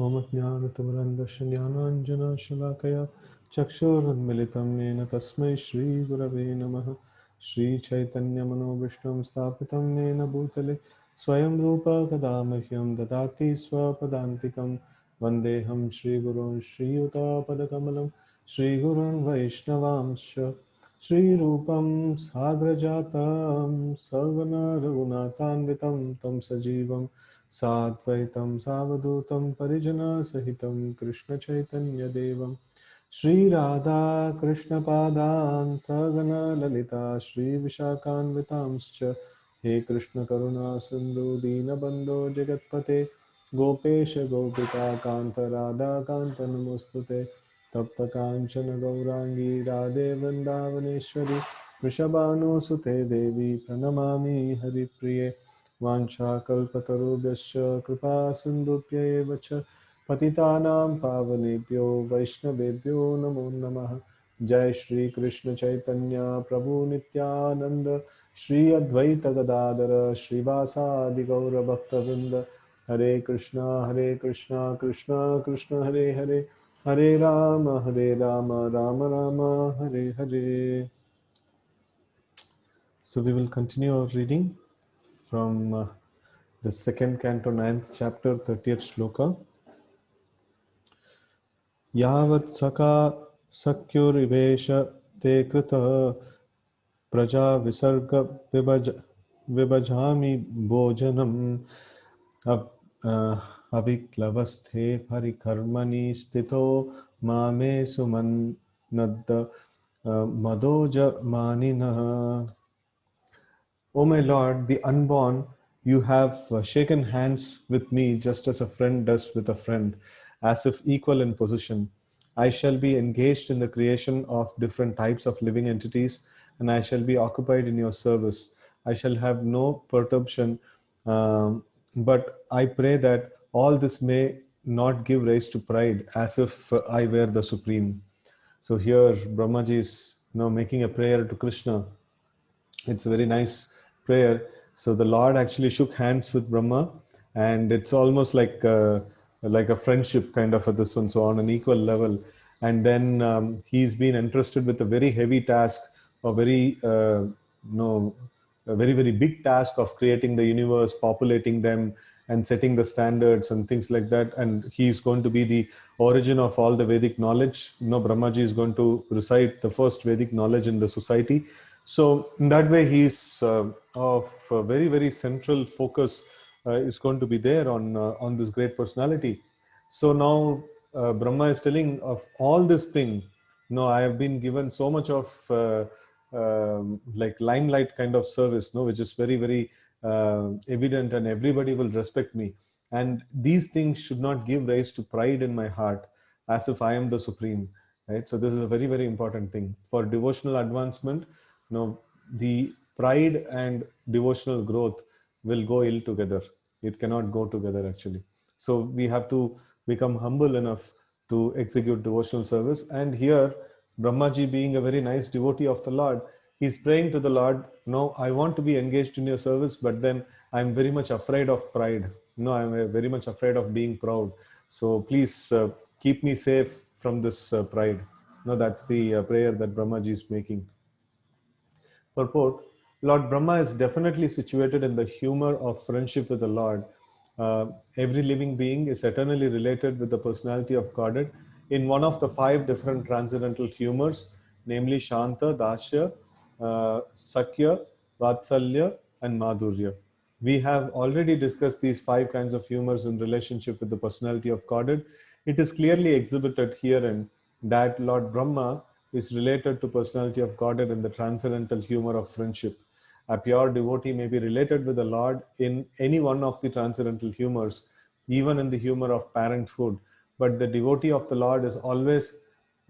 ओम ज्ञानतिमिरन्धस्य ज्ञानाञ्जनशलाकया चक्षुरुन्मिलितं येन तस्मै श्रीगुरवे नमः। श्रीचैतन्यमनोभीष्टं स्थापितं येन भूतले स्वयं रूपा कदा मह्यं ददाति स्वपदान्तिकं। वन्देऽहं श्रीगुरून् श्रीयुतापदकमलं श्रीगुरून् वैष्णवांश्च श्रीरूपं साग्रजातं सवनरघुनाथान्वितं तं सजीवं साद्वैतं सावधूतं परिजनसहितं कृष्णचैतन्यदेवं श्रीराधा कृष्णपादान् सगण ललिता श्रीविशाखान्वितांश्च हे कृष्णकरुणा सिन्धु दीनबन्धो जगत्पते गोपेश गोपिका कान्त राधाकान्त नमोऽस्तुते तप्त काञ्चन गौराङ्गी राधे वृन्दावनेश्वरी वृषभानुसुते देवी प्रणमामि हरिप्रिये वाञ्छाकल्पतरुभ्यश्च कृपा सिन्धुभ्यैव च पतितानां पावनेभ्यो वैष्णवेभ्यो नमो नमः। जय श्री कृष्ण चैतन्य प्रभु नित्यानंद श्री अद्वैत गदाधर श्रीवासादि गौर भक्तवृंद हरे Krishna Krishna Krishna Hare Hare Hare Ram Ram Ram Hare Hare. So we will continue our reading from the second canto, 9th chapter, 30th shloka. यावत् सखा सख्युरिवेश ते कृतः प्रजा विसर्ग विभजामि भोजनम् अविक्लवस्थे परिकर्मणि स्थितो मामे सुमन्नद्द मदोजमानिनः. O my Lord, the unborn, you have shaken hands with me just as a friend does with a friend, as if equal in position. I shall be engaged in the creation of different types of living entities, and I shall be occupied in your service. I shall have no perturbation, but I pray that all this may not give rise to pride, as if I were the supreme. So here Brahmaji is now making a prayer to Krishna. It's a very nice prayer. So the Lord actually shook hands with Brahma, and it's almost like a friendship kind of at this one, so on an equal level. And then he's been entrusted with a very heavy task, a very no, a very big task of creating the universe, populating them, and setting the standards and things like that. And he's going to be the origin of all the Vedic knowledge. Brahmaji is going to recite the first Vedic knowledge in the society. So in that way, he's of very central focus is going to be there on this great personality. So now Brahma is telling of all this thing. No, I have been given so much of like limelight kind of service, no, which is very evident, and everybody will respect me. And these things should not give rise to pride in my heart, as if I am the supreme, right? So this is a very important thing for devotional advancement. The pride and devotional growth will go ill together. It cannot go together actually. So we have to become humble enough to execute devotional service. And here Brahmaji, being a very nice devotee of the Lord, he's praying to the Lord, no, I want to be engaged in your service, but then I'm very much afraid of pride. No, I'm very much afraid of being proud. So please keep me safe from this pride. No, that's the prayer that Brahmaji is making. Purport: Lord Brahma is definitely situated in the humor of friendship with the Lord. Every living being is eternally related with the personality of Godhead in one of the five different transcendental humors, namely Shanta, Dasya, Sakya, Vatsalya, and Madhurya. We have already discussed these five kinds of humors in relationship with the personality of Godhead. It is clearly exhibited herein that Lord Brahma is related to personality of Godhead in the transcendental humor of friendship. A pure devotee may be related with the Lord in any one of the transcendental humors, even in the humor of parenthood. But the devotee of the Lord is always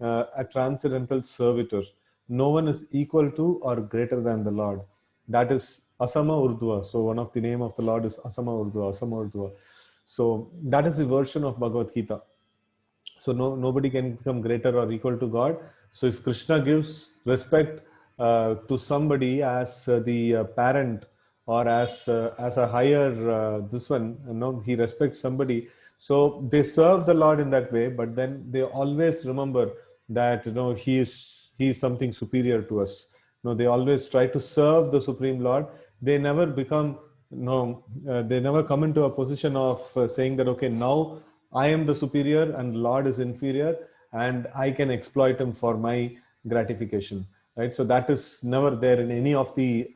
a transcendental servitor. No one is equal to or greater than the Lord. That is Asama Urdhva. So one of the name of the Lord is Asama Urdhva, Asama Urdhva. So that is the version of Bhagavad Gita. So nobody can become greater or equal to God. So if Krishna gives respect to somebody as the parent, or as a higher this one, he respects somebody. So they serve the Lord in that way, but then they always remember that he is something superior to us. They always try to serve the Supreme Lord. They never become they never come into a position of saying that, okay, now I am the superior and Lord is inferior, and I can exploit him for my gratification. Right? So that is never there in any of the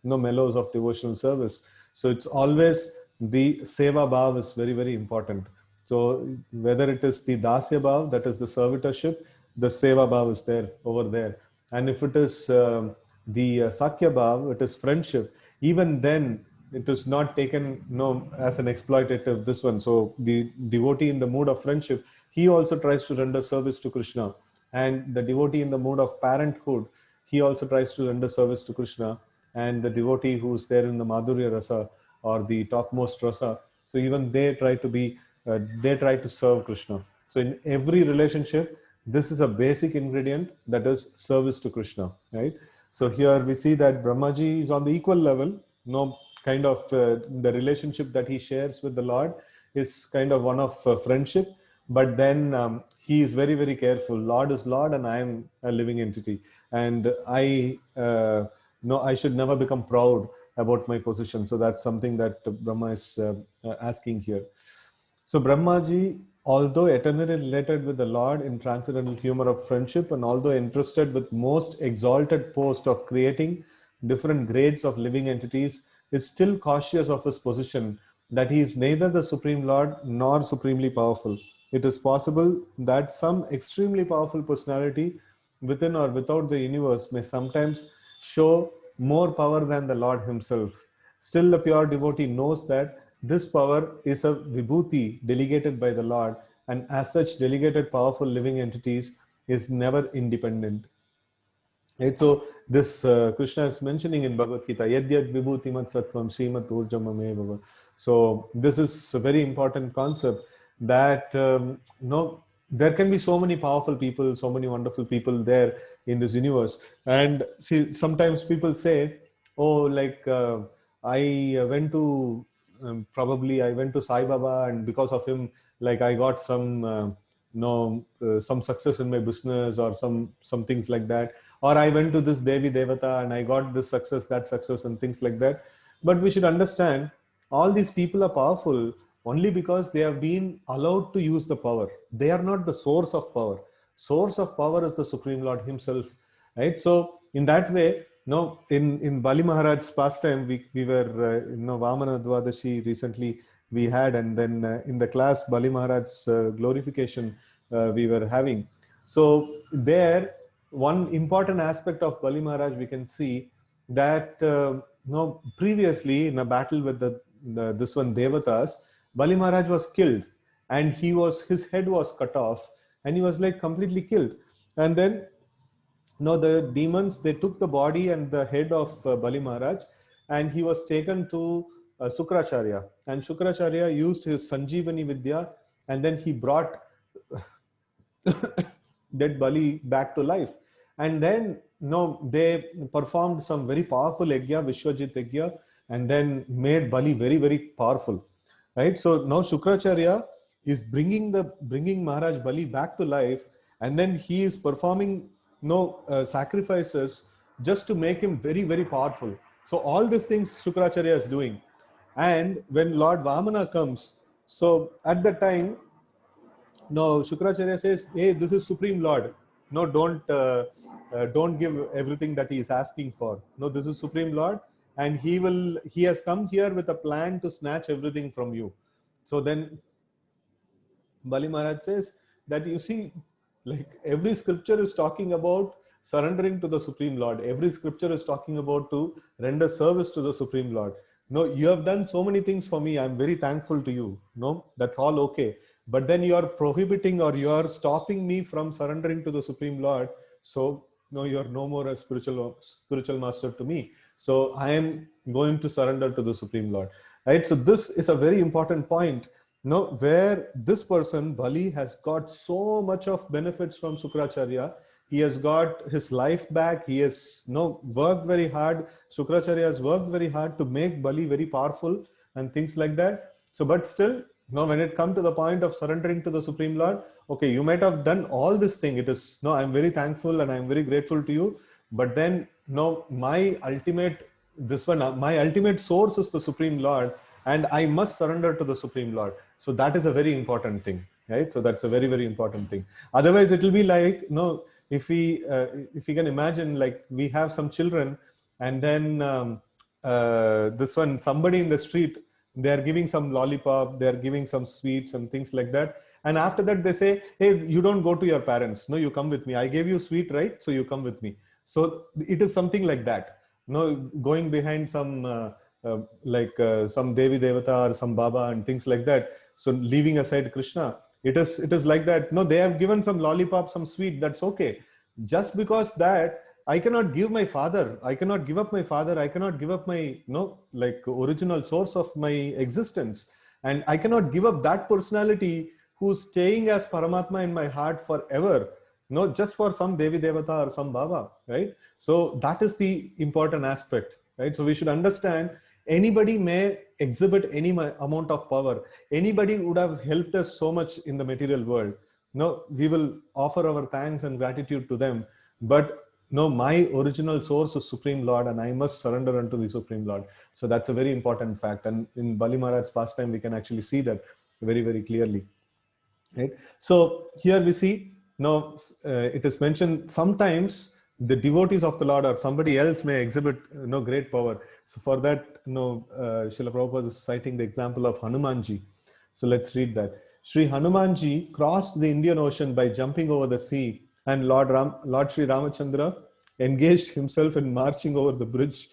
mellows of devotional service. So it's always the seva bhav is very, very important. So whether it is the dasya bhav, that is the servitorship, the seva bhav is there over there. And if it is the sakya bhav, it is friendship. Even then, it is not taken as an exploitative this one. So the devotee in the mood of friendship, he also tries to render service to Krishna. And the devotee in the mood of parenthood, he also tries to render service to Krishna. And the devotee who's there in the Madhurya Rasa or the topmost Rasa, so even they try to serve Krishna. So in every relationship, this is a basic ingredient, that is service to Krishna, right? So here we see that Brahmaji is on the equal level, kind of the relationship that he shares with the Lord is kind of one of friendship, but then he is very, very careful. Lord is Lord and I am a living entity, and I should never become proud about my position. So that's something that Brahma is asking here. So Brahmaji, although eternally related with the Lord in transcendental humor of friendship, and although interested with most exalted post of creating different grades of living entities, is still cautious of his position, that he is neither the Supreme Lord nor supremely powerful. It is possible that some extremely powerful personality within or without the universe may sometimes show more power than the Lord himself. Still, the pure devotee knows that this power is a vibhuti delegated by the Lord, and as such, delegated powerful living entities is never independent. Right? So this Krishna is mentioning in Bhagavad Gita, Yadyad Vibhutimat Sattvam Srimat Urjamameva. So this is a very important concept that there can be so many powerful people, so many wonderful people there in this universe. And see, sometimes people say, oh, like I went to probably I went to Sai Baba, and because of him, like I got some success in my business, or some things like that. Or I went to this Devi Devata and I got this success, that success, and things like that. But we should understand, all these people are powerful only because they have been allowed to use the power. They are not the source of power. Source of power is the Supreme Lord himself, right? So in that way, in Bali Maharaj's pastime, we were, Vamana Dwadashi recently we had, and then in the class, Bali Maharaj's glorification we were having. So there, one important aspect of Bali Maharaj, we can see that previously in a battle with this one Devatas, Bali Maharaj was killed, and his head was cut off, and he was like completely killed. And then the demons, they took the body and the head of Bali Maharaj, and he was taken to Sukracharya, and Shukracharya used his Sanjeevani Vidya, and then he brought that Bali back to life. And then they performed some very powerful yajna, Vishwajit yajna, and then made Bali very, very powerful, right? So now Shukracharya is bringing Maharaj Bali back to life, and then he is performing sacrifices just to make him very, very powerful. So all these things Shukracharya is doing. And when Lord Vamana comes, so at that time, Shukracharya says, hey, this is Supreme Lord. No, don't give everything that he is asking for. No, this is Supreme Lord, and he has come here with a plan to snatch everything from you. So then Bali Maharaj says that, you see, like every scripture is talking about surrendering to the Supreme Lord. Every scripture is talking about to render service to the Supreme Lord. No, you have done so many things for me. I'm very thankful to you. No, that's all okay. But then you are prohibiting, or you are stopping me from surrendering to the Supreme Lord. So no, you are no more a spiritual master to me. So I am going to surrender to the Supreme Lord. Right? So this is a very important point. Where this person, Bali, has got so much of benefits from Sukracharya, He has got his life back. He has worked very hard. Shukracharya has worked very hard to make Bali very powerful and things like that. So, but still, when it comes to the point of surrendering to the Supreme Lord, okay, you might have done all this thing. It is, I'm very thankful and I'm very grateful to you. But then, my ultimate source is the Supreme Lord, and I must surrender to the Supreme Lord. So that is a very important thing, right? So that's a very, very important thing. Otherwise, it will be like, if we can imagine, like we have some children, and then this one, somebody in the street, they are giving some lollipop, they are giving some sweets and things like that. And after that, they say, hey, you don't go to your parents. No, you come with me. I gave you sweet, right? So you come with me. So it is something like that. Going behind some some Devi Devata or some Baba and things like that. So leaving aside Krishna, it is like that. No, they have given some lollipop, some sweet. That's okay. Just because that I cannot give my father, I cannot give up my father, I cannot give up my original source of my existence, and I cannot give up that personality who's staying as Paramatma in my heart forever. Just for some Devi Devata or some Baba, right? So that is the important aspect, right? So we should understand anybody may exhibit any amount of power. Anybody would have helped us so much in the material world. We will offer our thanks and gratitude to them. But my original source is Supreme Lord, and I must surrender unto the Supreme Lord. So that's a very important fact. And in Bali Maharaj's pastime, we can actually see that very, very clearly. Right? So here we see, it is mentioned sometimes the devotees of the Lord or somebody else may exhibit great power. So for that, Srila Prabhupada is citing the example of Hanumanji. So let's read that. Sri Hanumanji crossed the Indian Ocean by jumping over the sea, and Lord Sri Ramachandra engaged himself in marching over the bridge.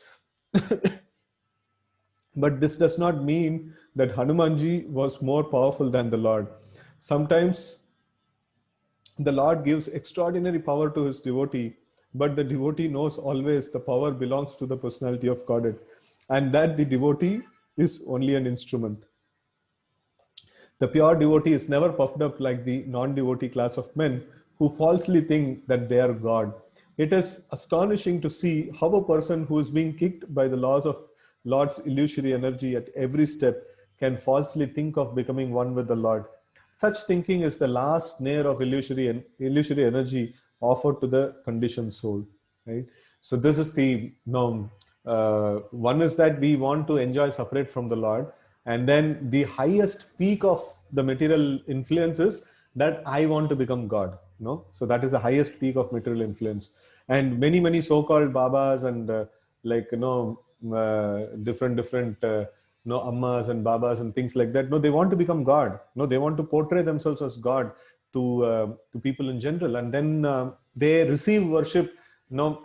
But this does not mean that Hanumanji was more powerful than the Lord. Sometimes the Lord gives extraordinary power to his devotee, but the devotee knows always the power belongs to the personality of Godhead, and that the devotee is only an instrument. The pure devotee is never puffed up like the non-devotee class of men who falsely think that they are God. It is astonishing to see how a person who is being kicked by the laws of Lord's illusory energy at every step can falsely think of becoming one with the Lord. Such thinking is the last snare of illusory energy offered to the conditioned soul. Right. So this is the norm. One is that we want to enjoy separate from the Lord, and then the highest peak of the material influence is that I want to become God. So that is the highest peak of material influence. And many so-called Babas and different ammas and babas and things like that. They want to become God. They want to portray themselves as God to people in general, and then they receive worship,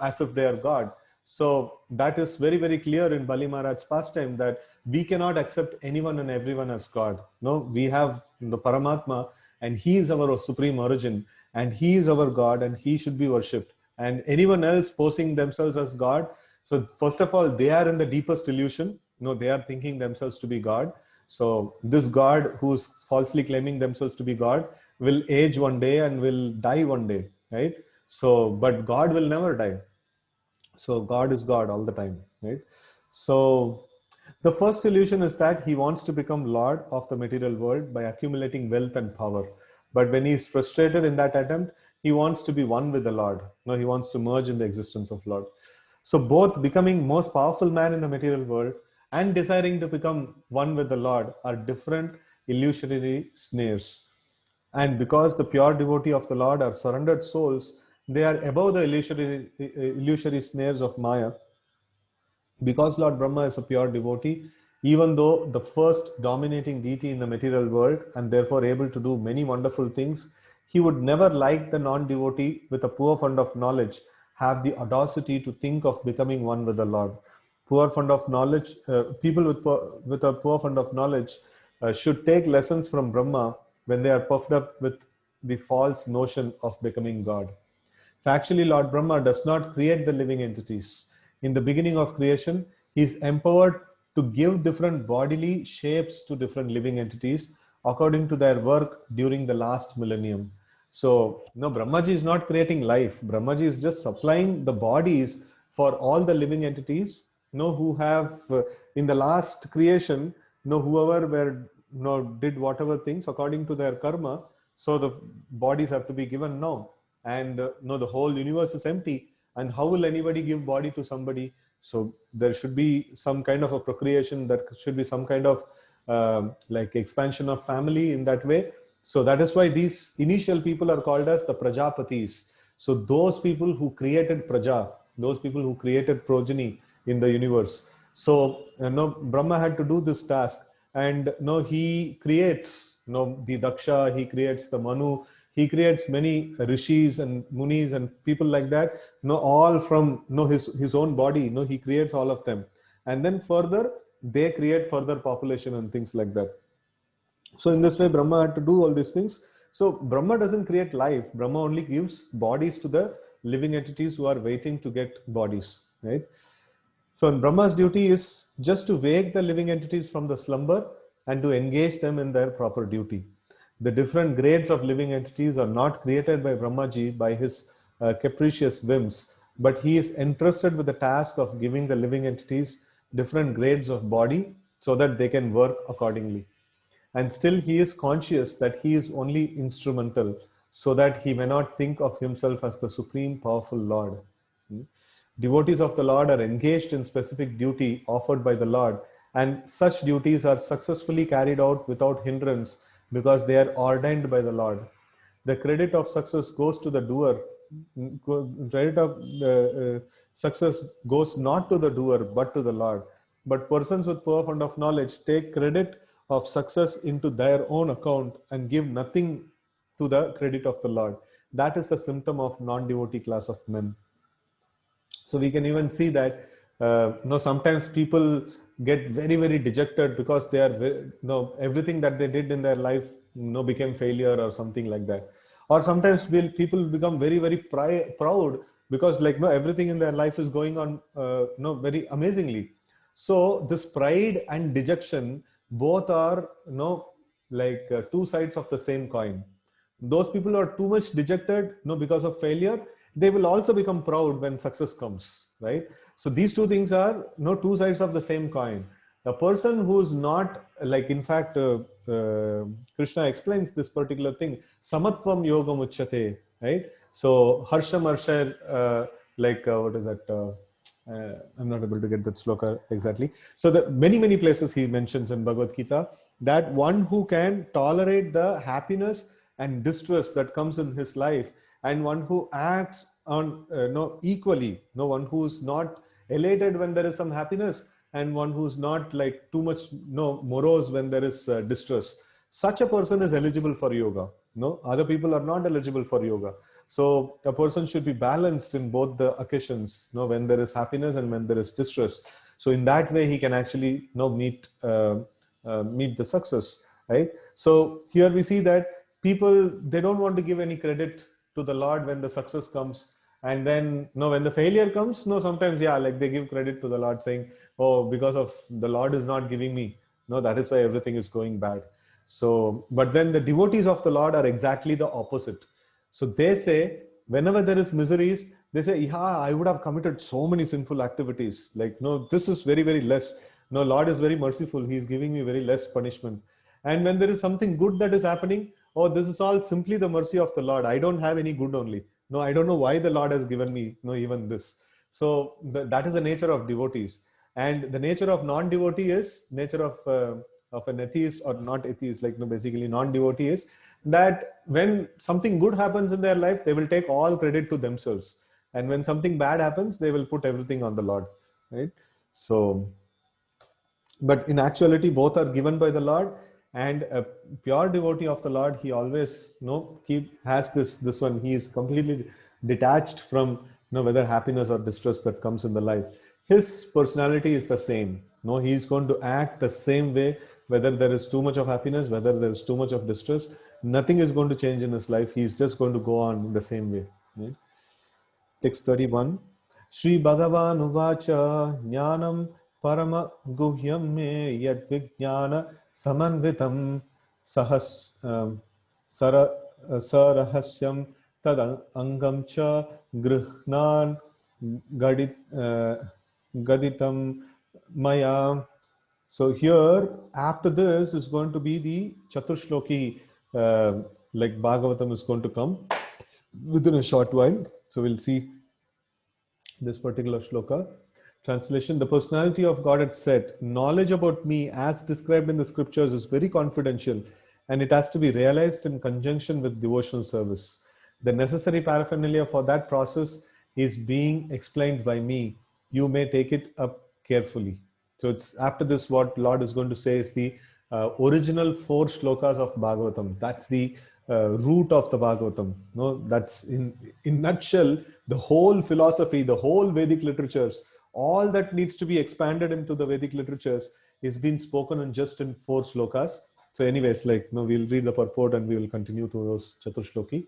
as if they are God. So that is very, very clear in Bali Maharaj's pastime, that we cannot accept anyone and everyone as God. We have the Paramatma, and he is our supreme origin, and he is our God, and he should be worshipped. And anyone else posing themselves as God, so first of all, they are in the deepest illusion. They are thinking themselves to be God. So this God who's falsely claiming themselves to be God will age one day and will die one day, right? So, but God will never die. So God is God all the time, right? So the first illusion is that he wants to become Lord of the material world by accumulating wealth and power. But when he is frustrated in that attempt, he wants to be one with the Lord. He wants to merge in the existence of Lord. So both becoming most powerful man in the material world and desiring to become one with the Lord are different illusory snares. And because the pure devotee of the Lord are surrendered souls, they are above the illusory snares of Maya. Because Lord Brahma is a pure devotee, even though the first dominating deity in the material world and therefore able to do many wonderful things, he would never, like the non-devotee with a poor fund of knowledge, have the audacity to think of becoming one with the Lord. Poor fund of knowledge, people with a poor fund of knowledge should take lessons from Brahma when they are puffed up with the false notion of becoming God. Factually, Lord Brahma does not create the living entities. In the beginning of creation, he is empowered to give different bodily shapes to different living entities according to their work during the last millennium. So, no, Brahmaji is not creating life. Brahmaji is just supplying the bodies for all the living entities, who have in the last creation, whoever were, did whatever things according to their karma. So the bodies have to be given now, and the whole universe is empty. And how will anybody give body to somebody? So there should be some kind of a procreation. There should be some kind of like expansion of family in that way. So that is why these initial people are called as the Prajapatis. So those people who created Praja, those people who created progeny in the universe. So Brahma had to do this task, and he creates the Daksha, he creates the Manu, he creates many rishis and munis and people like that, all from his own body. He creates all of them, and then further they create further population and things like that. So in this way, Brahma had to do all these things. So Brahma doesn't create life. Brahma only gives bodies to the living entities who are waiting to get bodies, right? So Brahma's duty is just to wake the living entities from the slumber and to engage them in their proper duty. The different grades of living entities are not created by Brahmaji by his capricious whims, but he is entrusted with the task of giving the living entities different grades of body so that they can work accordingly. And still he is conscious that he is only instrumental, so that he may not think of himself as the supreme powerful Lord. Devotees of the Lord are engaged in specific duty offered by the Lord, and such duties are successfully carried out without hindrance because they are ordained by the Lord. The credit of success goes to the doer. Credit of success goes not to the doer but to the Lord. But persons with poor fund of knowledge take credit of success into their own account and give nothing to the credit of the Lord. That is the symptom of non-devotee class of men. So we can even see that sometimes people get very, very dejected because they are everything that they did in their life became failure or something like that. Or sometimes people become very, very proud because everything in their life is going on very amazingly. So this pride and dejection both are two sides of the same coin. Those people who are too much dejected because of failure, they will also become proud when success comes, right? So these two things are two sides of the same coin. A person who's not in fact, Krishna explains this particular thing, samatvam yogam uchyate, right? So harsham harsha, what is that? I'm not able to get that sloka exactly. So the many places he mentions in Bhagavad Gita that one who can tolerate the happiness and distress that comes in his life, and one who acts on equally, one who's not elated when there is some happiness, and one who's not too much morose when there is distress. Such a person is eligible for yoga. Other people are not eligible for yoga. So a person should be balanced in both the occasions, when there is happiness and when there is distress. So in that way, he can actually meet the success, right? So here we see that people, they don't want to give any credit to the Lord when the success comes. And then when the failure comes, sometimes they give credit to the Lord, saying, oh, because of the Lord is not giving me, that is why everything is going bad. So but then the devotees of the Lord are exactly the opposite. So they say, whenever there is miseries, they say, yeah, I would have committed so many sinful activities, this is very, very less. Lord is very merciful, he is giving me very less punishment. And when there is something good that is happening, oh, this is all simply the mercy of the Lord, I don't have any good only. I don't know why the Lord has given me even this. So that is the nature of devotees. And the nature of non-devotee is nature of an atheist, or not atheist, basically non-devotee is that when something good happens in their life, they will take all credit to themselves. And when something bad happens, they will put everything on the Lord, right? So, but in actuality, both are given by the Lord. And a pure devotee of the Lord, he always has this one. He is completely detached from whether happiness or distress that comes in the life. His personality is the same. He is going to act the same way, whether there is too much of happiness, whether there is too much of distress. Nothing is going to change in his life. He is just going to go on in the same way. Right? Text 31. Shri Bhagavan Uvacha Jnanam Parama Guhyam Me Yad Vijnana Samanvitam Sara Sarahasyam tad angam cha grihnan gaditam maya. So here, after this is going to be the Chaturshloki, like Bhagavatam is going to come within a short while. So we'll see this particular shloka. Translation: the personality of God had said, knowledge about me as described in the scriptures is very confidential and it has to be realized in conjunction with devotional service. The necessary paraphernalia for that process is being explained by me. You may take it up carefully. So it's after this, what Lord is going to say is the original 4 shlokas of Bhagavatam. That's the root of the Bhagavatam. No, that's in nutshell the whole philosophy, the whole Vedic literatures, all that needs to be expanded into the Vedic literatures is being spoken in just in 4 shlokas. So, anyways, like no, we'll read the purport and we will continue to those Chaturshloki.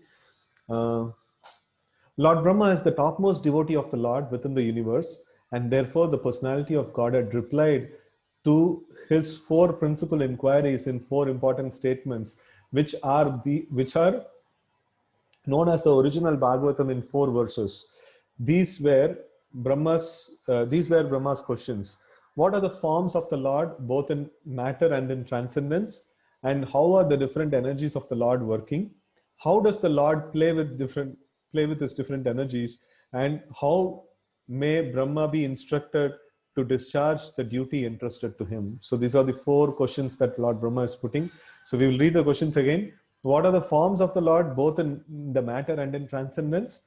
Lord Brahma is the topmost devotee of the Lord within the universe, and therefore the personality of God had replied to his 4 principal inquiries in 4 important statements, which are known as the original Bhagavatam in 4 verses. These were Brahma's questions. What are the forms of the Lord, both in matter and in transcendence? And how are the different energies of the Lord working? How does the Lord play with his different energies? And how may Brahma be instructed to discharge the duty entrusted to him? So these are the 4 questions that Lord Brahma is putting. So we will read the questions again. What are the forms of the Lord, both in the matter and in transcendence?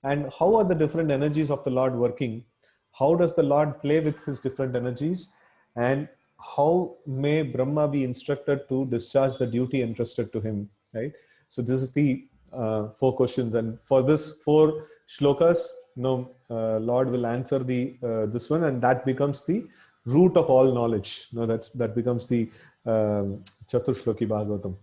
And how are the different energies of the Lord working? How does the Lord play with his different energies? And how may Brahma be instructed to discharge the duty entrusted to him? Right. So this is the 4 questions, and for this 4 shlokas, Lord will answer the this one, and that becomes the root of all knowledge. That becomes the Chaturshloki Bhagavatam.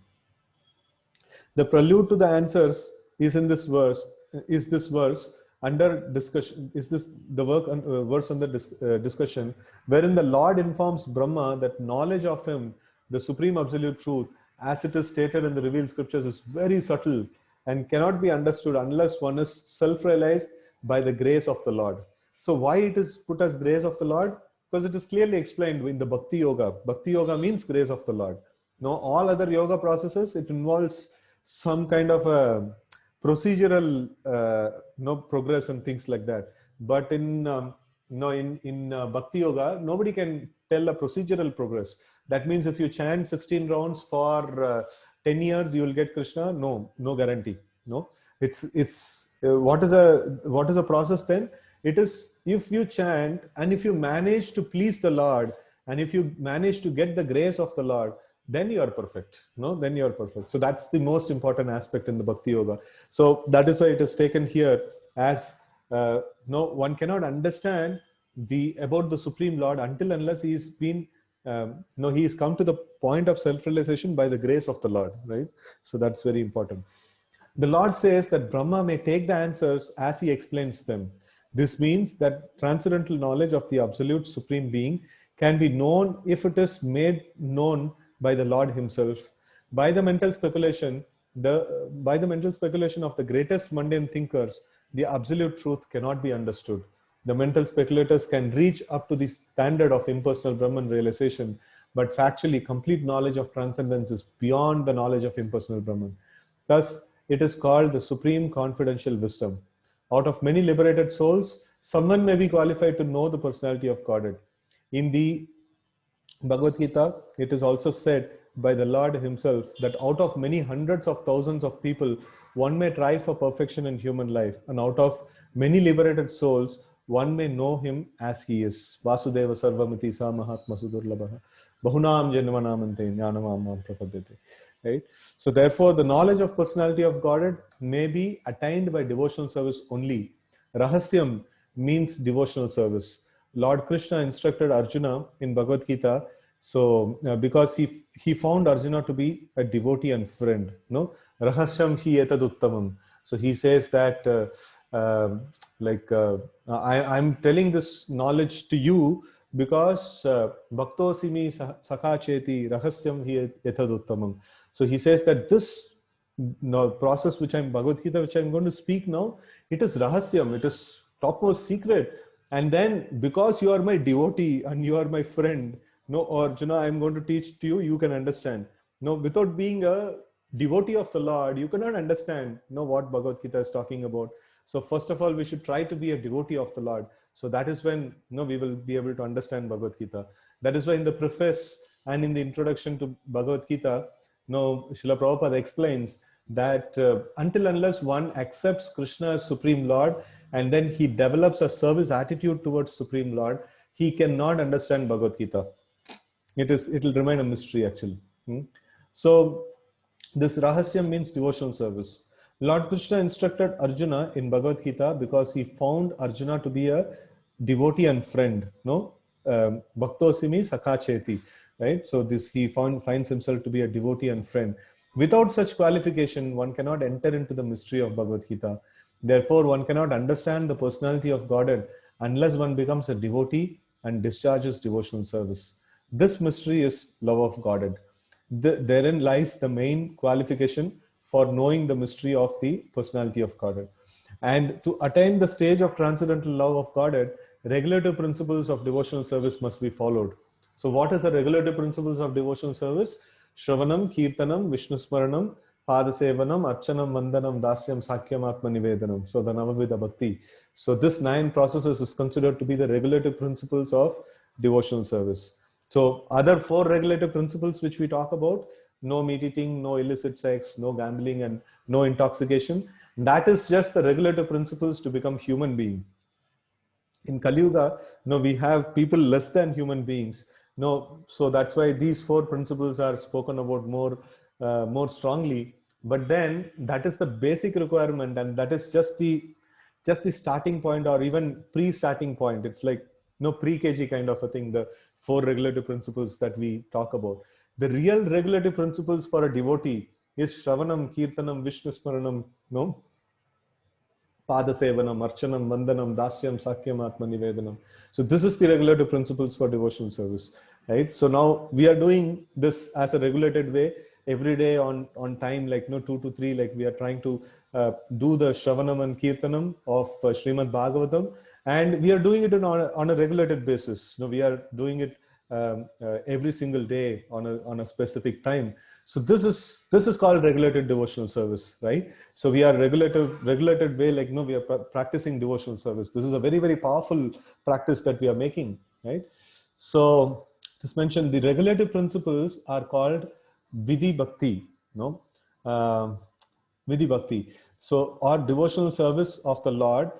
The prelude to the answers is in this verse. Is this verse under discussion? Is this the verse under discussion, wherein the Lord informs Brahma that knowledge of him, the supreme absolute truth, as it is stated in the revealed scriptures, is very subtle and cannot be understood unless one is self-realized by the grace of the Lord. So why it is put as grace of the Lord? Because it is clearly explained in the Bhakti Yoga. Bhakti Yoga means grace of the Lord. No, all other yoga processes, it involves some kind of a procedural progress and things like that. But in Bhakti Yoga, nobody can tell a procedural progress. That means if you chant 16 rounds for 10 years, you will get Krishna. No guarantee. No, it's what is a process then? It is if you chant and if you manage to please the Lord and if you manage to get the grace of the Lord, then you are perfect. Then you are perfect. So that's the most important aspect in the Bhakti Yoga. So that is why it is taken here as one cannot understand about the Supreme Lord until unless he's been he's come to the point of self-realization by the grace of the Lord, right? So that's very important. The Lord says that Brahma may take the answers as he explains them. This means that transcendental knowledge of the absolute supreme being can be known if it is made known by the Lord himself. By the mental speculation of the greatest mundane thinkers, the absolute truth cannot be understood. The mental speculators can reach up to the standard of impersonal Brahman realization, but factually, complete knowledge of transcendence is beyond the knowledge of impersonal Brahman. Thus, it is called the supreme confidential wisdom. Out of many liberated souls, someone may be qualified to know the personality of Godhead. In the Bhagavad Gita, it is also said by the Lord himself that out of many hundreds of thousands of people, one may try for perfection in human life, and out of many liberated souls, one may know him as he is. Vasudeva sarvamiti sa mahatma sudurlabha bahunam janmanamante jnanamam prapadyate. Right? So therefore, the knowledge of personality of Godhead may be attained by devotional service only. Rahasyam means devotional service. Lord Krishna instructed Arjuna in Bhagavad Gita, so because he found Arjuna to be a devotee and friend. No, Rahasyam hi etaduttamam. So he says that I'm telling this knowledge to you because bhaktosimi sakha cheti rahasyam hi etaduttamam. So he says that this now process which I'm Bhagavad Gita, which I'm going to speak now, it is rahasyam, it is topmost secret. And then because you are my devotee and you are my friend, no, Arjuna, I'm going to teach to you, you can understand. No, without being a devotee of the Lord, you cannot understand, what Bhagavad Gita is talking about. So first of all, we should try to be a devotee of the Lord. So that is when, we will be able to understand Bhagavad Gita. That is why in the preface and in the introduction to Bhagavad Gita, Srila Prabhupada explains that until unless one accepts Krishna as Supreme Lord and then he develops a service attitude towards Supreme Lord, he cannot understand Bhagavad Gita. It will remain a mystery actually. So this rahasyam means devotional service. Lord Krishna instructed Arjuna in Bhagavad Gita because he found Arjuna to be a devotee and friend. No, Bhaktosimi Sakacheti, right? So this he finds himself to be a devotee and friend. Without such qualification, one cannot enter into the mystery of Bhagavad Gita. Therefore, one cannot understand the personality of Godhead unless one becomes a devotee and discharges devotional service. This mystery is love of Godhead. Therein lies the main qualification for knowing the mystery of the personality of Godhead. And to attain the stage of transcendental love of Godhead, regulative principles of devotional service must be followed. So what is the regulative principles of devotional service? Shravanam, Kirtanam, Vishnu Smaranam, Padasevanam, Archanam, Vandanam, Dasyam, Sakyam, Atma Nivedanam. So the Navavida Bhakti. So this 9 processes is considered to be the regulative principles of devotional service. So other 4 regulative principles which we talk about, no meat eating, no illicit sex, no gambling, and no intoxication, that is just the regulative principles to become human being. In Kali Yuga, we have people less than human beings. So that's why these 4 principles are spoken about more strongly. But then that is the basic requirement, and that is just the starting point, or even pre-starting point. It's like pre-KG kind of a thing. The 4 regulative principles that we talk about. The real regulative principles for a devotee is Shravanam, Kirtanam, Vishnu Smaranam, Padasevanam, Archanam, Vandanam, Dasyam, Sakyam, Atma Nivedanam. So this is the regulative principles for devotional service, right? So now we are doing this as a regulated way every day on time, like 2 to 3, like we are trying to do the Shravanam and Kirtanam of Srimad Bhagavatam, and we are doing it on a regulated basis. We are doing it every single day on a specific time. So this is called regulated devotional service, right? So we are regulated way, like we are practicing devotional service. This is a very, very powerful practice that we are making, right? So just mentioned, the regulative principles are called Vidhi Bhakti, Vidhi Bhakti. So or devotional service of the Lord,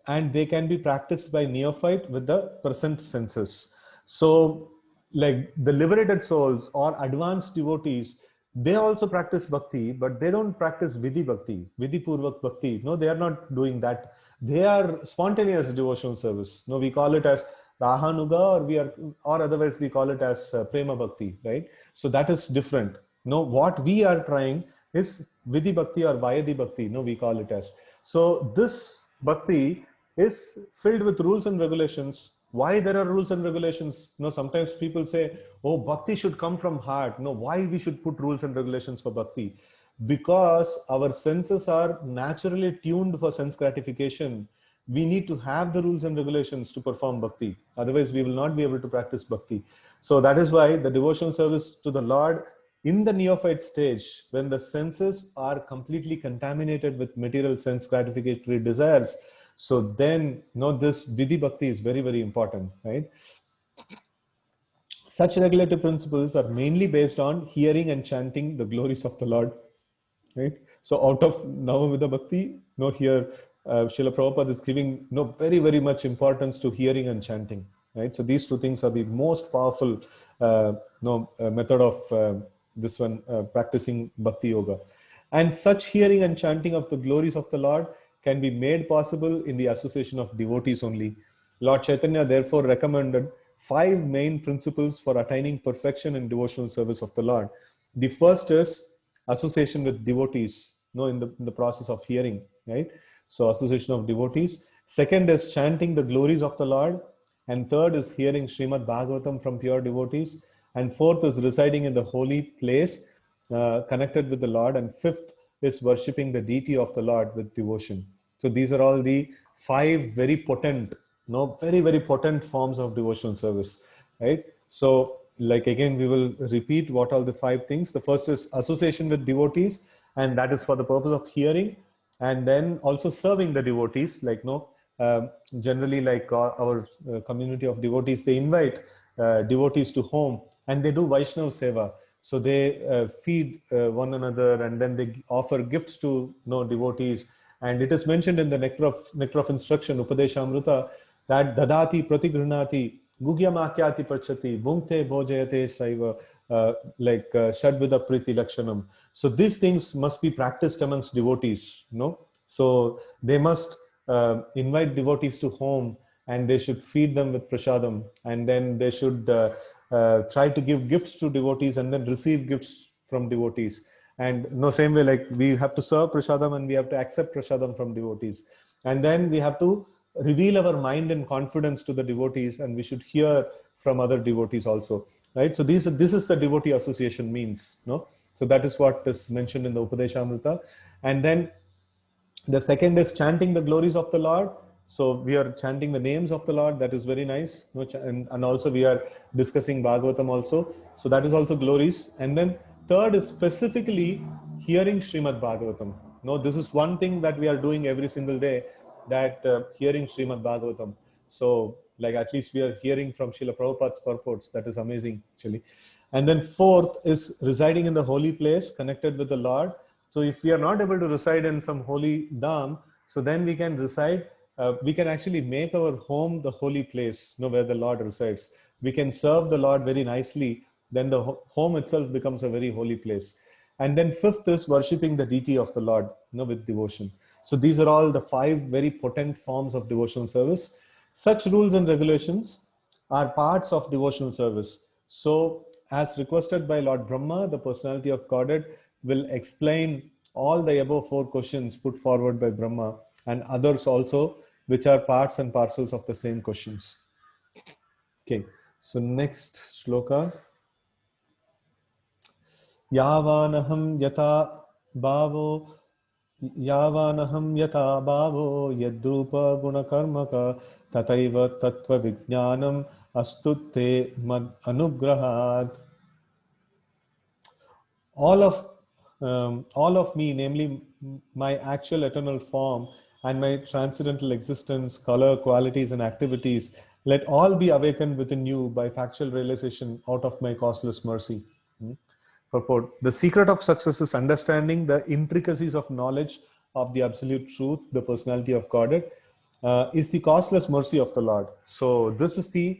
and they can be practiced by neophyte with the present senses. So like the liberated souls or advanced devotees, they also practice bhakti, but they don't practice Vidhi Bhakti, Vidhi Purvak Bhakti. No, they are not doing that. They are spontaneous devotional service. No, we call it as Rahanuga, or otherwise we call it as Prema Bhakti, right? So that is different. No, what we are trying is Vidhi Bhakti or Vayadi Bhakti. No, we call it as. So this Bhakti is filled with rules and regulations. Why there are rules and regulations? Sometimes people say, oh, bhakti should come from heart. Why we should put rules and regulations for bhakti? Because our senses are naturally tuned for sense gratification. We need to have the rules and regulations to perform bhakti. Otherwise, we will not be able to practice bhakti. So that is why the devotional service to the Lord in the neophyte stage, when the senses are completely contaminated with material sense gratificatory desires, so then, this Vidhi Bhakti is very, very important, right? Such regulative principles are mainly based on hearing and chanting the glories of the Lord, right? So out of Navamida Bhakti, here, Srila Prabhupada is giving very, very much importance to hearing and chanting, right? So these 2 things are the most powerful method of this one, practicing Bhakti Yoga. And such hearing and chanting of the glories of the Lord can be made possible in the association of devotees only. Lord Chaitanya therefore recommended 5 main principles for attaining perfection in devotional service of the Lord. The first is association with devotees, in the process of hearing, right? So association of devotees. Second is chanting the glories of the Lord. And third is hearing Srimad Bhagavatam from pure devotees. And fourth is residing in the holy place connected with the Lord, and fifth is worshipping the deity of the Lord with devotion. So these are all the five very potent, no, very, very potent forms of devotional service, right? So, like again, we will repeat what are the five things. The first is association with devotees, and that is for the purpose of hearing, and then also serving the devotees. Like no, generally, like our community of devotees, they invite devotees to home, and they do Vaishnav seva. So they feed one another, and then they offer gifts to devotees. And it is mentioned in the nectar of instruction, Upadeshamrita, that dadati pratigrinati gugyamakyati parchati bhungte bhojayate saiva, shadvida priti lakshanam. So these things must be practiced amongst devotees. So they must invite devotees to home, and they should feed them with prasadam, and then they should try to give gifts to devotees, and then receive gifts from devotees. And no, same way, like we have to serve prasadam, and we have to accept prasadam from devotees, and then we have to reveal our mind and confidence to the devotees, and we should hear from other devotees also, right? So this is the devotee association means, no? So that is what is mentioned in the Upadeshamrita. And then the second is chanting the glories of the Lord. So we are chanting the names of the Lord. That is very nice. And also we are discussing Bhagavatam also. So that is also glories. And then third is specifically hearing Srimad Bhagavatam. No, this is one thing that we are doing every single day, that hearing Srimad Bhagavatam. So like at least we are hearing from Srila Prabhupada's purports. That is amazing actually. And then fourth is residing in the holy place, connected with the Lord. So if we are not able to reside in some holy dham, so then we can reside, we can actually make our home the holy place, where the Lord resides. We can serve the Lord very nicely, then the home itself becomes a very holy place. And then fifth is worshipping the deity of the Lord, with devotion. So these are all the five very potent forms of devotional service. Such rules and regulations are parts of devotional service. So as requested by Lord Brahma, the personality of Godhead will explain all the above four questions put forward by Brahma, and others also, which are parts and parcels of the same questions. Okay, so next shloka. Yavanaham yata bhavo Yavanaham yata bhavo yadrupa gunakarmaka tataiva tattva vijnanam astutte mad anugrahad. All of me, namely my actual eternal form and my transcendental existence, color, qualities, and activities, let all be awakened within you by factual realization out of my causeless mercy. Purport: the secret of success is understanding the intricacies of knowledge of the absolute truth, the personality of Godhead, is the causeless mercy of the Lord. So this is the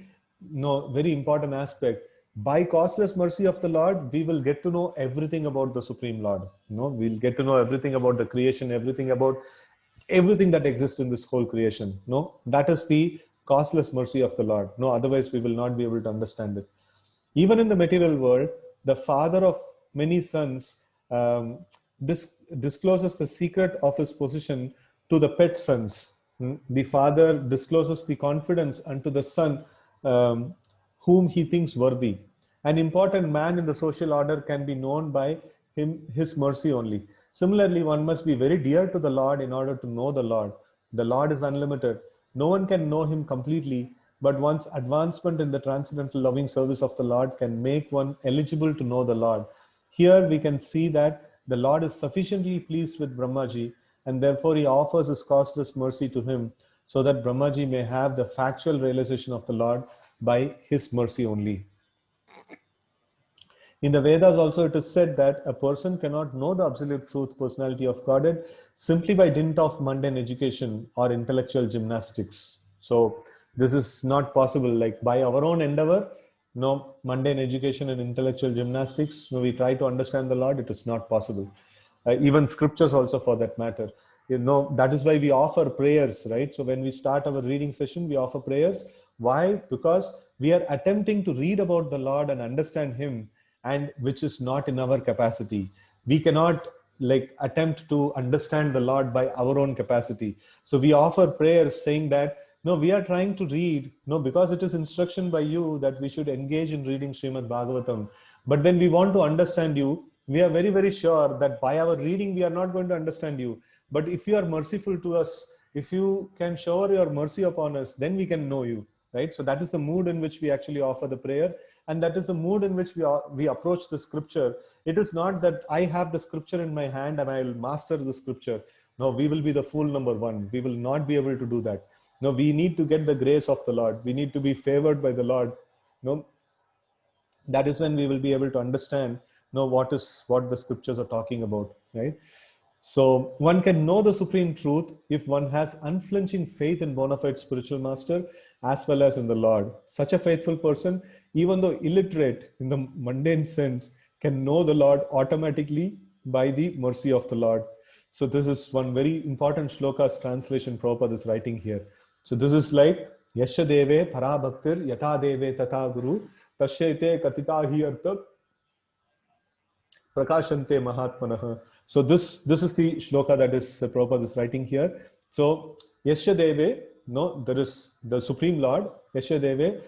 very important aspect. By causeless mercy of the Lord, we will get to know everything about the Supreme Lord. We'll get to know everything about the creation, everything that exists in this whole creation. That is the causeless mercy of the Lord. Otherwise we will not be able to understand it. Even in the material world, the father of many sons discloses the secret of his position to the pet sons. The father discloses the confidence unto the son whom he thinks worthy. An important man in the social order can be known by his mercy only. Similarly, one must be very dear to the Lord in order to know the Lord. The Lord is unlimited. No one can know him completely, but one's advancement in the transcendental loving service of the Lord can make one eligible to know the Lord. Here we can see that the Lord is sufficiently pleased with Brahmaji, and therefore he offers his causeless mercy to him, so that Brahmaji may have the factual realization of the Lord by his mercy only. In the Vedas also it is said that a person cannot know the absolute truth, personality of Godhead, simply by dint of mundane education or intellectual gymnastics. So this is not possible. Like by our own endeavor, mundane education and intellectual gymnastics, we try to understand the Lord, it is not possible. Even scriptures also, for that matter. That is why we offer prayers, right? So when we start our reading session, we offer prayers. Why? Because we are attempting to read about the Lord and understand him, and which is not in our capacity. We cannot attempt to understand the Lord by our own capacity. So we offer prayers saying that, no, we are trying to read, because it is instruction by you that we should engage in reading Srimad Bhagavatam. But then we want to understand you. we are very, very sure that by our reading, we are not going to understand you. But if you are merciful to us, if you can shower your mercy upon us, then we can know you, right? So that is the mood in which we actually offer the prayer. And that is the mood in which we approach the scripture. It is not that I have the scripture in my hand and I will master the scripture. No, we will be the fool number one. We will not be able to do that. No, we need to get the grace of the Lord. We need to be favored by the Lord. No, that is when we will be able to understand what the scriptures are talking about, right? So one can know the supreme truth if one has unflinching faith in bona fide spiritual master as well as in the Lord. Such a faithful person, even though illiterate in the mundane sense, can know the Lord automatically by the mercy of the Lord. So this is one very important shloka's translation Prabhupada is writing here. So this is like Yasha Deve Parabhaktir Yata Deve Tata Guru Tashyate Katita Hi Artha Prakashante Mahatmanah. So this is the shloka that is Prabhupada is writing here. So Yasha Deve, no, there is the Supreme Lord, Yasha Deve,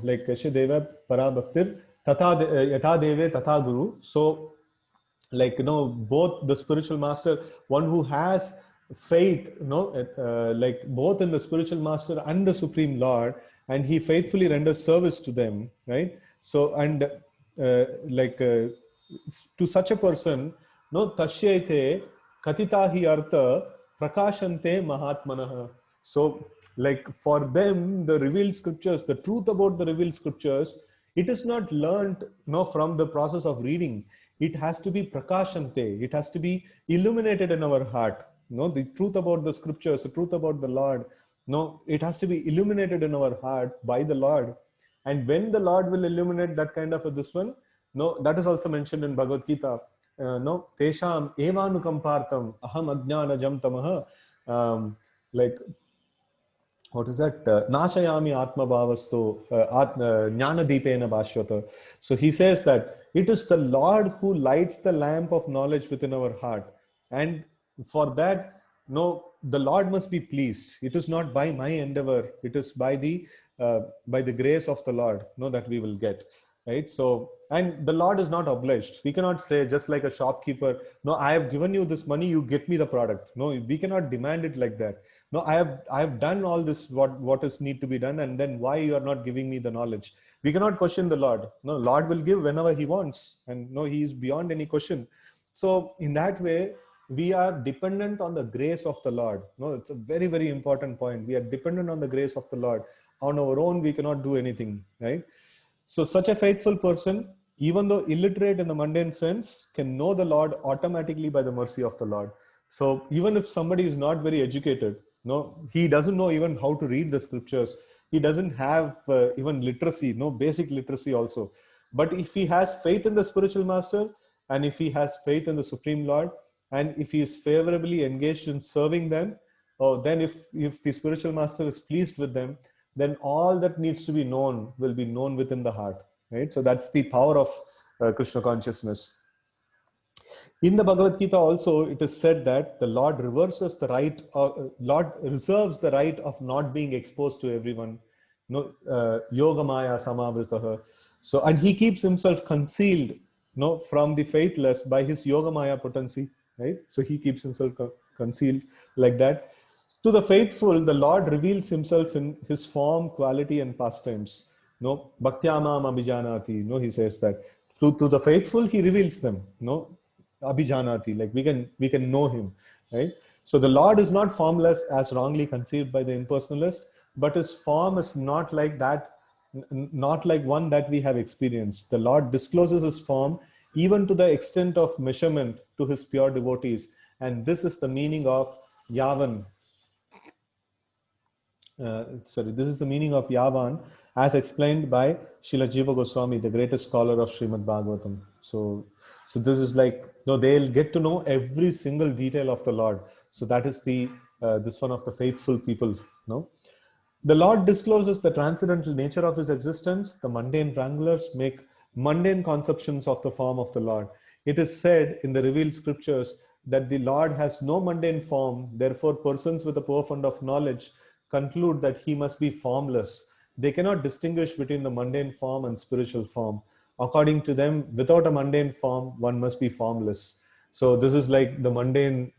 like Yasha Deva Parabhaktir Tata Yata Deve Tata Guru. So like both the spiritual master, one who has faith, like both in the spiritual master and the Supreme Lord, and he faithfully renders service to them, right? So and to such a person, no, tashyate katita hi artha prakashante mahatmanah. So like for them, the revealed scriptures, the truth about the revealed scriptures, it is not learned from the process of reading. It has to be prakashante. It has to be illuminated in our heart. The truth about the scriptures, the truth about the Lord, it has to be illuminated in our heart by the Lord. And when the Lord will illuminate that kind of this one, that is also mentioned in Bhagavad Gita. Tesham evanukampartam aham ajnana jam tamaha. Like, what is that? Nashayami atma bhavasto jnana deepena bhashvata. So he says that it is the Lord who lights the lamp of knowledge within our heart. And for that, the Lord must be pleased. It is not by my endeavor. It is by the grace of the Lord, that we will get. Right? So, and the Lord is not obliged. We cannot say, just like a shopkeeper, no, I have given you this money, you get me the product. No, we cannot demand it like that. No, I have done all this, what is need to be done, and then why you are not giving me the knowledge? We cannot question the Lord. No, Lord will give whenever he wants, and he is beyond any question. So in that way, we are dependent on the grace of the Lord. It's a very, very important point. We are dependent on the grace of the Lord. On our own, we cannot do anything, right? So such a faithful person, even though illiterate in the mundane sense, can know the Lord automatically by the mercy of the Lord. So even if somebody is not very educated, he doesn't know even how to read the scriptures. He doesn't have even literacy, basic literacy also. But if he has faith in the spiritual master, and if he has faith in the Supreme Lord, and if he is favorably engaged in serving them, then if the spiritual master is pleased with them, then all that needs to be known will be known within the heart, right? So that's the power of Krishna consciousness. In the Bhagavad Gita also, it is said that the Lord reserves the right of not being exposed to everyone. Yoga Maya Samavritaha. So, and he keeps himself concealed, from the faithless by his Yoga Maya potency, right? So he keeps himself concealed like that. To the faithful, the Lord reveals himself in his form, quality, and pastimes. Bhaktyamam abhijanati. He says that. To the faithful, he reveals them. Abhijanati, like we can know him, right? So the Lord is not formless as wrongly conceived by the impersonalist, but his form is not like that, not like one that we have experienced. The Lord discloses his form even to the extent of measurement to his pure devotees. And this is the meaning of Yavan. This is the meaning of Yavan as explained by Srila Jiva Goswami, the greatest scholar of Srimad Bhagavatam. So this is like, they'll get to know every single detail of the Lord. So that is this one of the faithful people. The Lord discloses the transcendental nature of his existence. The mundane wranglers make mundane conceptions of the form of the Lord. It is said in the revealed scriptures that the Lord has no mundane form. Therefore, persons with a poor fund of knowledge conclude that he must be formless. They cannot distinguish between the mundane form and spiritual form. according to them, without a mundane form, one must be formless. So this is like the mundane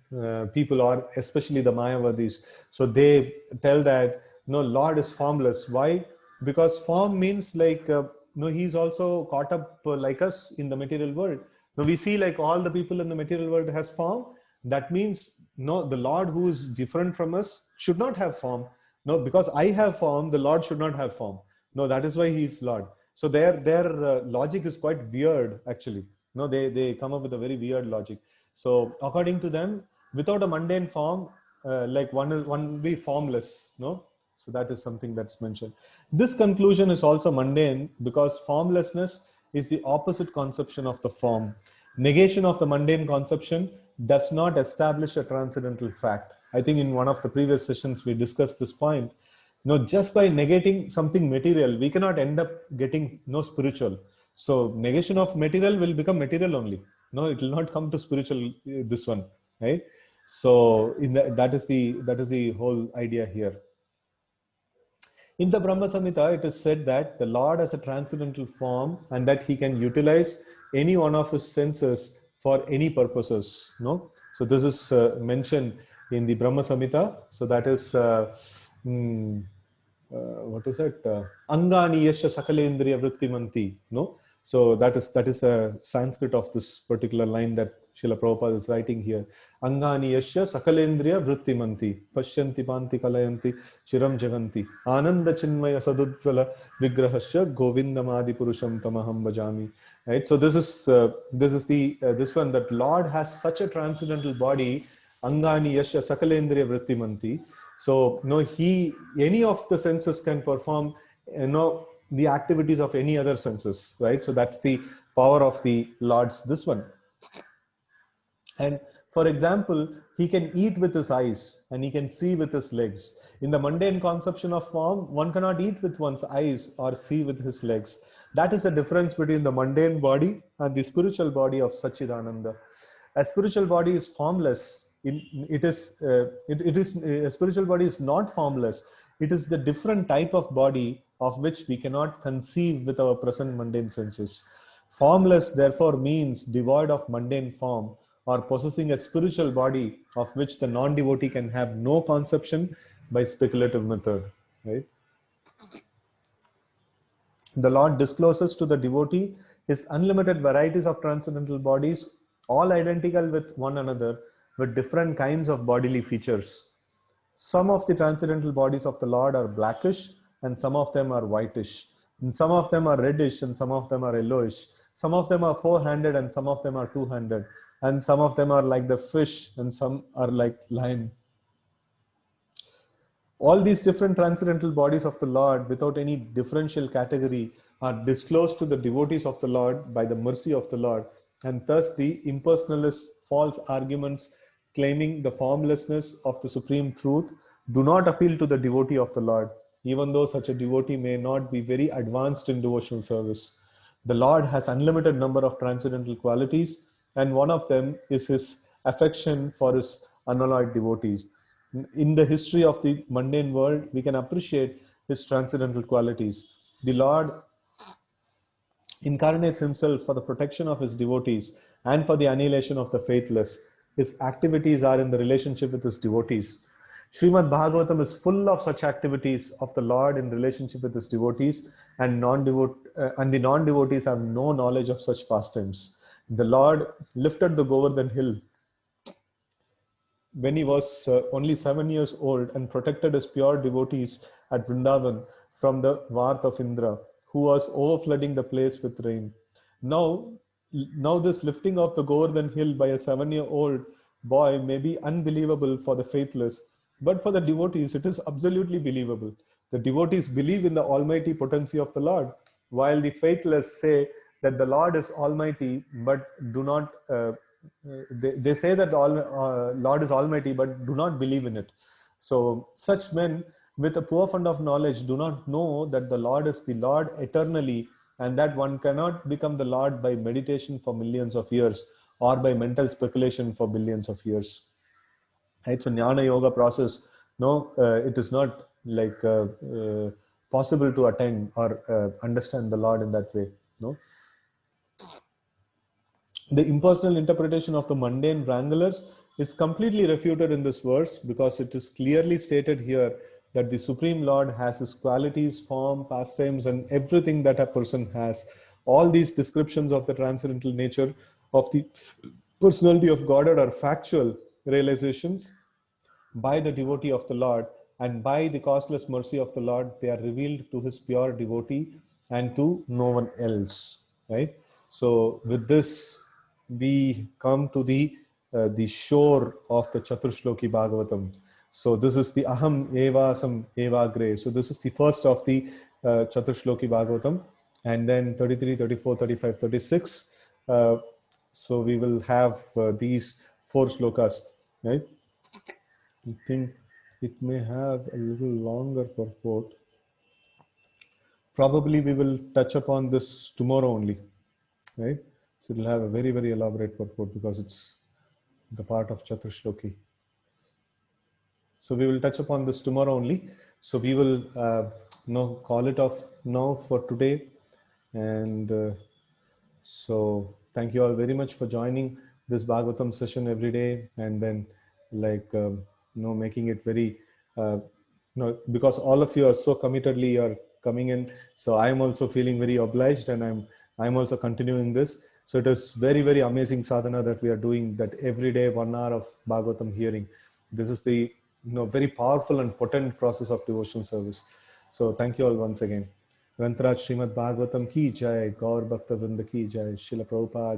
people, or especially the Mayavadis. So they tell that no, Lord is formless. Why? Because form means like no, he's also caught up like us in the material world. Now we see like all the people in the material world has form. That means no, the Lord who is different from us should not have form. No, because I have form, the Lord should not have form. No, that is why he is Lord. So their logic is quite weird actually. No, they come up with a very weird logic. So according to them, without a mundane form, like one be formless. No, so that is something that's mentioned. This conclusion is also mundane because formlessness is the opposite conception of the form. Negation of the mundane conception does not establish a transcendental fact. I think in one of the previous sessions we discussed this point. No, just by negating something material, we cannot end up getting no spiritual. So negation of material will become material only. No, it will not come to spiritual. This one, right? So that is the whole idea here. In the Brahma Samhita, it is said that the Lord has a transcendental form and that he can utilize any one of his senses for any purposes. No, so this is mentioned in the Brahma Samhita. So that is what is it? Angani yasya sakalendriya vrittimanti. No, so that is a Sanskrit of this particular line that Srila Prabhupada is writing here. Angani yasya sakalendriya vrittimanti pashyanti panti kalayanti chiram jaganti ananda chinmaya sadudjvala vigrahasya govindamadi purusham tamaham bhajami. Right. So this is the this one, that Lord has such a transcendental body. Angani yasya sakalendriya vrittimanti. So no, any of the senses can perform the activities of any other senses, right? So that's the power of the Lord's this one. And for example, he can eat with his eyes and he can see with his legs. In the mundane conception of form, one cannot eat with one's eyes or see with his legs. That is the difference between the mundane body and the spiritual body of Satchidananda. A spiritual body is formless. A spiritual body is not formless. It is the different type of body of which we cannot conceive with our present mundane senses. Formless therefore means devoid of mundane form, or possessing a spiritual body of which the non-devotee can have no conception by speculative method. Right? The Lord discloses to the devotee his unlimited varieties of transcendental bodies, all identical with one another, with different kinds of bodily features. Some of the transcendental bodies of the Lord are blackish, and some of them are whitish. And some of them are reddish, and some of them are yellowish. Some of them are four-handed, and some of them are two-handed. And some of them are like the fish, and some are like lion. All these different transcendental bodies of the Lord, without any differential category, are disclosed to the devotees of the Lord by the mercy of the Lord, and thus the impersonalist false arguments claiming the formlessness of the supreme truth do not appeal to the devotee of the Lord, even though such a devotee may not be very advanced in devotional service. The Lord has unlimited number of transcendental qualities, and one of them is his affection for his unalloyed devotees. In the history of the mundane world, we can appreciate his transcendental qualities. The Lord incarnates himself for the protection of his devotees and for the annihilation of the faithless. His activities are in the relationship with his devotees. Srimad Bhagavatam is full of such activities of the Lord in relationship with his devotees, and the non-devotees have no knowledge of such pastimes. The Lord lifted the Govardhan hill when he was only 7 years old and protected his pure devotees at Vrindavan from the wrath of Indra, who was overflooding the place with rain. Now this lifting of the Govardhan hill by a 7-year-old boy may be unbelievable for the faithless, but for the devotees it is absolutely believable. The devotees believe in the almighty potency of the Lord, while the faithless say that the Lord is almighty, but do not they say that the Lord is almighty, but do not believe in it. So such men with a poor fund of knowledge do not know that the Lord is the Lord eternally, and that one cannot become the Lord by meditation for millions of years or by mental speculation for billions of years. Right? So Jnana Yoga process, no, it is not like possible to attain or understand the Lord in that way. No. The impersonal interpretation of the mundane wranglers is completely refuted in this verse, because it is clearly stated here that the Supreme Lord has his qualities, form, pastimes, and everything that a person has. All these descriptions of the transcendental nature of the personality of Godhead are factual realizations by the devotee of the Lord, and by the causeless mercy of the Lord, they are revealed to his pure devotee and to no one else. Right? So, with this, we come to the shore of the Chaturshloki Bhagavatam. So, this is the Aham Eva Sam Eva Gre. So, this is the first of the Chaturshloki Bhagavatam, and then 33, 34, 35, 36. So, we will have these four slokas, right? I think it may have a little longer purport. Probably we will touch upon this tomorrow only, right? So it will have a very, very elaborate purport because it's the part of Chaturshloki. So we will touch upon this tomorrow only. So we will call it off now for today. And so thank you all very much for joining this Bhagavatam session every day, and then making it very because all of you are so committedly are coming in. So I'm also feeling very obliged, and I'm also continuing this. So it is very, very amazing sadhana that we are doing, that every day 1 hour of Bhagavatam hearing. This is the very powerful and potent process of devotional service. So thank you all once again. ग्रंथराज Shrimad Bhagavatam की जय, गौर भक्त वृंद की जय, शिल प्रभुपाद